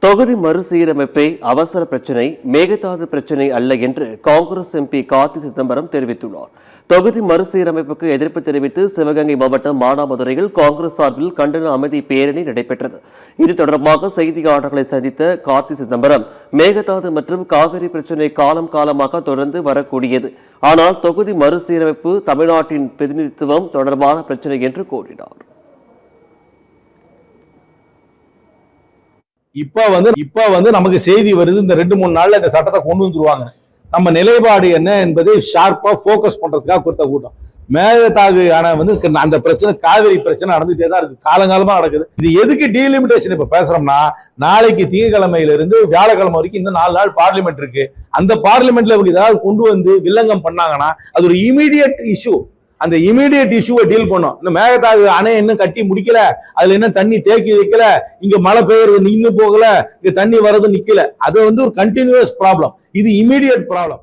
தொகுதி மறுசீரமைப்பை அவசர பிரச்சினை, மேகதாது பிரச்சினை அல்ல என்று காங்கிரஸ் எம்பி கார்த்தி சிதம்பரம் தெரிவித்துள்ளார். தொகுதி மறுசீரமைப்புக்கு எதிர்ப்பு தெரிவித்து சிவகங்கை மாவட்டம் மானாமதுரையில் காங்கிரஸ் சார்பில் கண்டன அமைதி பேரணி நடைபெற்றது. இது தொடர்பாக செய்தியாளர்களை சந்தித்த கார்த்தி சிதம்பரம், மேகதாது மற்றும் காவிரி பிரச்சினை காலம் காலமாக தொடர்ந்து வரக்கூடியது. ஆனால் தொகுதி மறுசீரமைப்பு தமிழ்நாட்டின் பிரதிநிதித்துவம் தொடர்பான பிரச்சினை என்று கூறினார். இப்ப வந்து நமக்கு செய்தி வருது, இந்த 2-3 நாள்ல இந்த சட்டத்தை கொண்டு வந்துருவாங்க. நம்ம நிலைப்பாடு என்ன என்பதை ஷார்ப்பா போக்கஸ் பண்றதுக்காக கொடுத்த கூட்டம். மேகதாது அணை வந்து அந்த பிரச்சனை, காவிரி பிரச்சனை நடந்துட்டே தான் இருக்கு, காலங்காலமா நடக்குது. இது எதுக்கு டீலிமிட்டேஷன் இப்ப பேசுறோம்னா, நாளைக்கு திங்கட்கிழமையில இருந்து வியாழக்கிழமை வரைக்கும் இன்னும் 4 நாள் பார்லிமெண்ட் இருக்கு. அந்த பார்லிமெண்ட்ல ஏதாவது கொண்டு வந்து வில்லங்கம் பண்ணாங்கன்னா அது ஒரு இமீடியட் இஷ்யூ. அந்த இமீடியட் இஷ்யூவை டீல் பண்ணும். இந்த மேகதாது அணை இன்னும் கட்டி முடிக்கல, அதுல இன்னும் தண்ணி தேக்கி வைக்கல, இங்க மழை பெய்யறது நின்னு போகல, இங்க தண்ணி வர்றது நிக்கல. அது வந்து ஒரு கண்டினியூஸ் ப்ராப்ளம். இது இமீடியட் ப்ராப்ளம்.